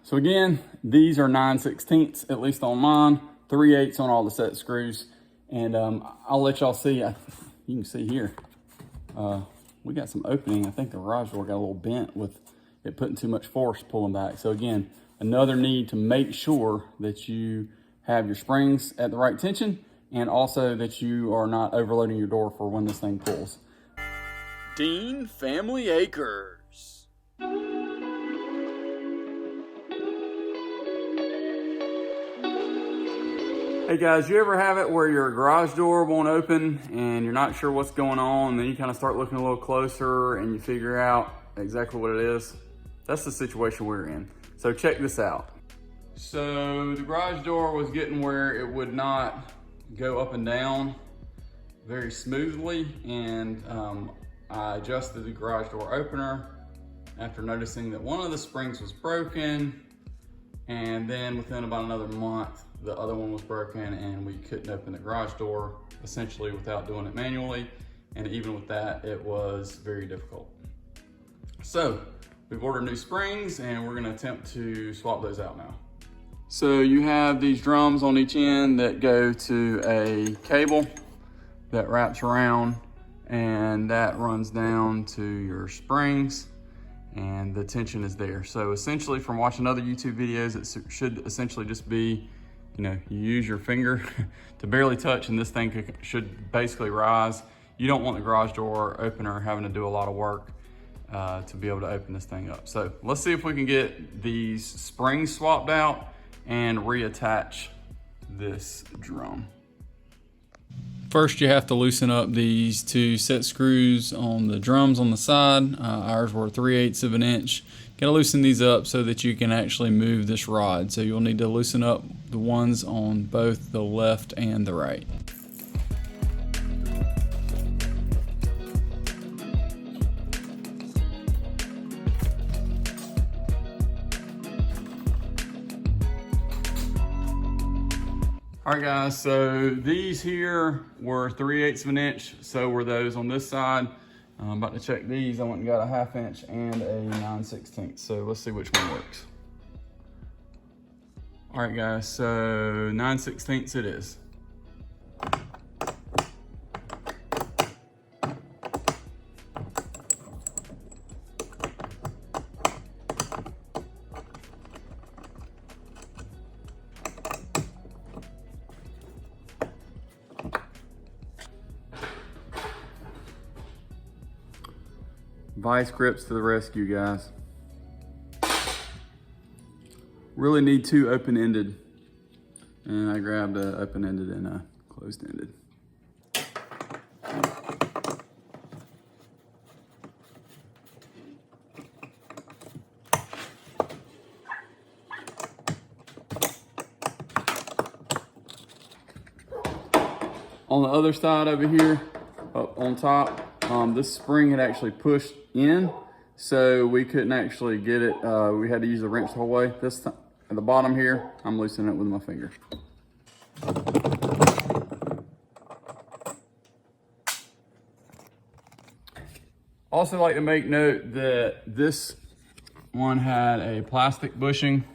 So again, these are 9/16, at least on mine, 3/8 on all the set screws. And I'll let y'all see, you can see here, we got some opening. I think the garage door got a little bent with it putting too much force pulling back. So again, another need to make sure that you have your springs at the right tension and also that you are not overloading your door for when this thing pulls. Dean Family Acres. Hey guys, you ever have it where your garage door won't open and you're not sure what's going on, and then you kind of start looking a little closer and you figure out exactly what it is? That's the situation we're in. So check this out. So the garage door was getting where it would not go up and down very smoothly, and I adjusted the garage door opener after noticing that one of the springs was broken, and then within about another month the other one was broken and we couldn't open the garage door essentially without doing it manually, and even with that it was very difficult. So we've ordered new springs and we're going to attempt to swap those out now. So you have these drums on each end that go to a cable that wraps around, and that runs down to your springs, and the tension is there. So essentially, from watching other YouTube videos, it should essentially just be, you use your finger to barely touch and this thing should basically rise. You don't want the garage door opener having to do a lot of work to be able to open this thing up. So let's see if we can get these springs swapped out and reattach this drum. First, you have to loosen up these two set screws on the drums on the side. Ours were 3/8 of an inch. Gotta loosen these up so that you can actually move this rod. So you'll need to loosen up the ones on both the left and the right. All right guys, so these here were 3/8 of an inch, so were those on this side. I'm about to check these. I went and got a 1/2 inch and a 9/16, so let's see which one works. All right guys, so 9/16 it is. Vice grips to the rescue, guys. Really need two open-ended, and I grabbed a open-ended and a closed-ended. On the other side over here, up on top, this spring had actually pushed in, so we couldn't actually get it. We had to use the wrench the whole way. This time, at the bottom here, I'm loosening it with my finger. Also like to make note that this one had a plastic bushing.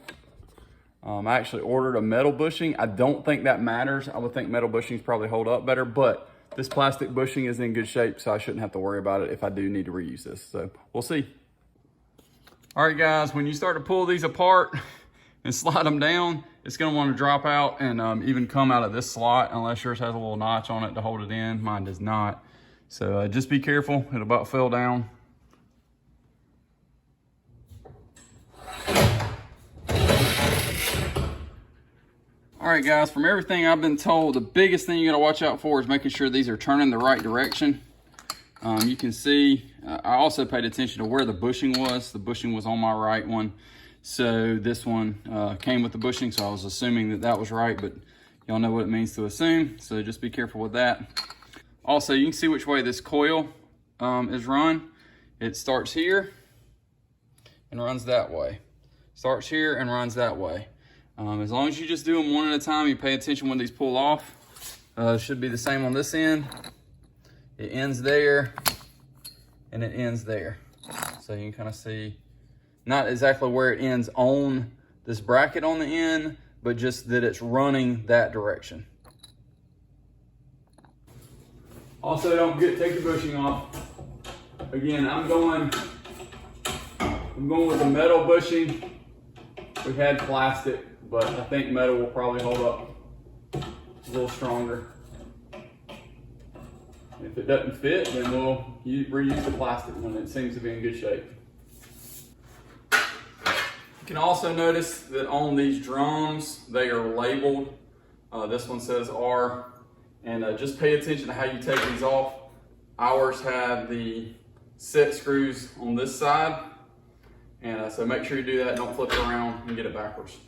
I actually ordered a metal bushing. I don't think that matters. I would think metal bushings probably hold up better, but this plastic bushing is in good shape, so I shouldn't have to worry about it if I do need to reuse this. So we'll see. All right, guys, when you start to pull these apart and slide them down, it's gonna wanna drop out and even come out of this slot, unless yours has a little notch on it to hold it in. Mine does not. So just be careful, it'll about fell down. All right guys, from everything I've been told, the biggest thing you gotta watch out for is making sure these are turning the right direction. You can see, I also paid attention to where the bushing was. The bushing was on my right one. So this one came with the bushing, so I was assuming that that was right, but y'all know what it means to assume, so just be careful with that. Also, you can see which way this coil is run. It starts here and runs that way. Starts here and runs that way. As long as you just do them one at a time, you pay attention when these pull off. It should be the same on this end. It ends there and it ends there. So you can kind of see, not exactly where it ends on this bracket on the end, but just that it's running that direction. Also, don't forget to take your bushing off. Again, I'm going with the metal bushing. We had plastic, but I think metal will probably hold up a little stronger. If it doesn't fit, then we'll reuse the plastic one. It seems to be in good shape. You can also notice that on these drums, they are labeled. This one says R, and just pay attention to how you take these off. Ours have the set screws on this side, and so make sure you do that. Don't flip it around and get it backwards.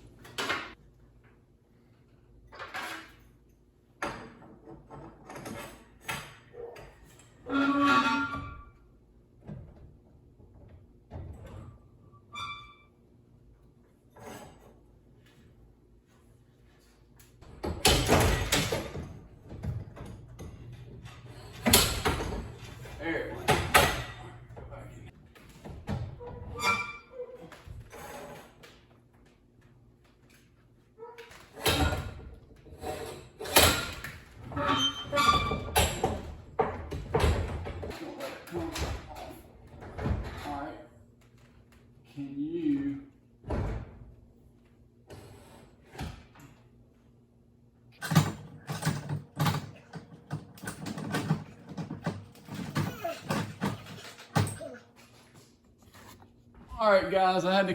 All right, guys, I had to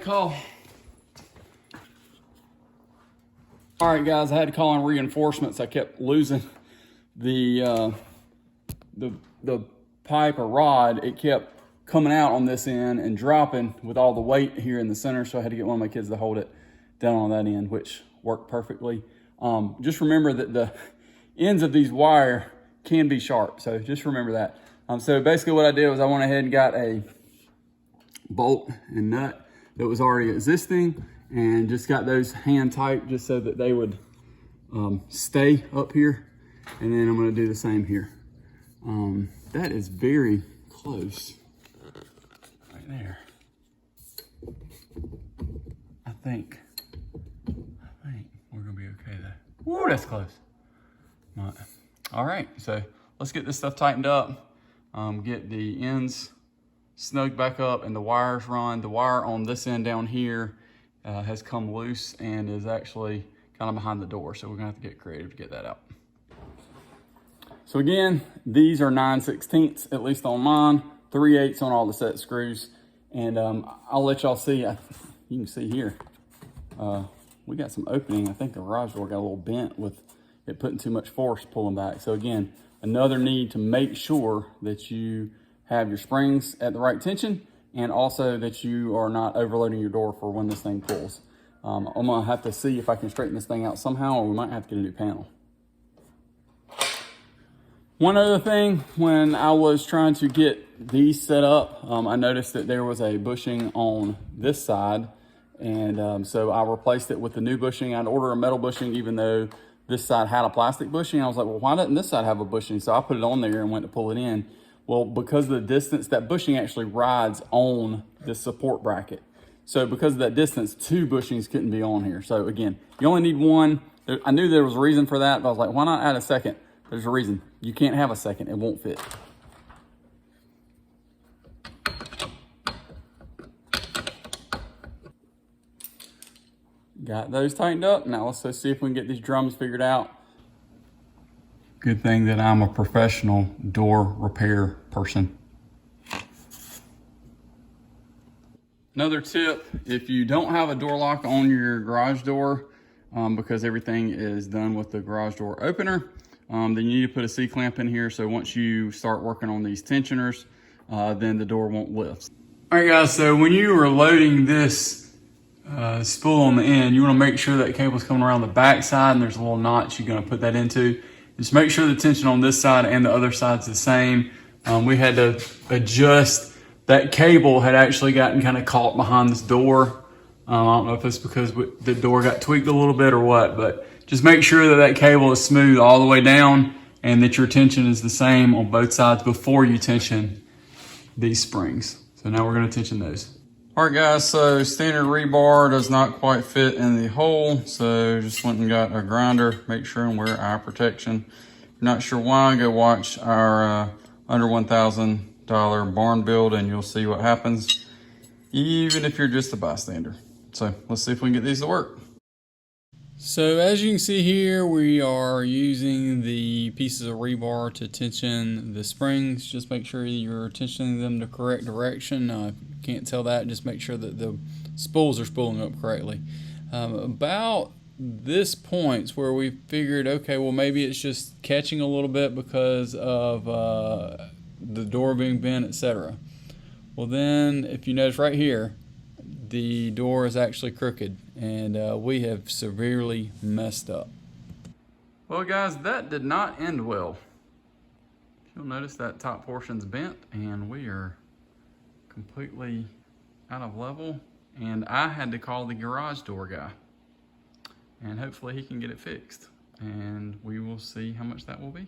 call in reinforcements. I kept losing the pipe or rod. It kept coming out on this end and dropping with all the weight here in the center. So I had to get one of my kids to hold it down on that end, which worked perfectly. Just remember that the ends of these wire can be sharp. So just remember that. So basically what I did was I went ahead and got a bolt and nut that was already existing and just got those hand tight just so that they would stay up here. And then I'm going to do the same here. That is very close right there. I think we're going to be okay though. Woo, that's close. All right, so let's get this stuff tightened up, get the ends snug back up and the wires run. The wire on this end down here has come loose and is actually kind of behind the door. So we're gonna have to get creative to get that out. So again, these are 9/16, at least on mine, 3/8 on all the set screws. And I'll let y'all see, you can see here, we got some opening. I think the garage door got a little bent with it putting too much force pulling back. So again, another need to make sure that you have your springs at the right tension and also that you are not overloading your door for when this thing pulls. I'm gonna have to see if I can straighten this thing out somehow, or we might have to get a new panel. One other thing, when I was trying to get these set up, I noticed that there was a bushing on this side, and so I replaced it with the new bushing. I'd order a metal bushing even though this side had a plastic bushing. I was like, well, why doesn't this side have a bushing? So I put it on there and went to pull it in. Well, because of the distance, that bushing actually rides on the support bracket. So because of that distance, 2 bushings couldn't be on here. So again, you only need 1. I knew there was a reason for that, but I was like, why not add a second? There's a reason. You can't have a second, it won't fit. Got those tightened up. Now let's see if we can get these drums figured out. Good thing that I'm a professional door repair person. Another tip, if you don't have a door lock on your garage door, because everything is done with the garage door opener, then you need to put a C-clamp in here. So once you start working on these tensioners, then the door won't lift. All right, guys, so when you are loading this spool on the end, you want to make sure that cable's coming around the back side and there's a little notch you're going to put that into. Just make sure the tension on this side and the other side's the same. We had to adjust. That cable had actually gotten kind of caught behind this door. I don't know if it's because the door got tweaked a little bit or what, but just make sure that that cable is smooth all the way down and that your tension is the same on both sides before you tension these springs. So now we're going to tension those. All right guys, so standard rebar does not quite fit in the hole, so just went and got a grinder, make sure and wear eye protection. If you're not sure why, go watch our under $1,000 barn build and you'll see what happens, even if you're just a bystander. So let's see if we can get these to work. So as you can see here, we are using the pieces of rebar to tension the springs. Just make sure you're tensioning them the correct direction. If you can't tell that, just make sure that the spools are spooling up correctly. About this point where we figured, okay, well maybe it's just catching a little bit because of the door being bent, etc. Well then, if you notice right here, the door is actually crooked and we have severely messed up. Well guys, that did not end well. You'll notice that top portion's bent and we are completely out of level, and I had to call the garage door guy and hopefully he can get it fixed, and we will see how much that will be.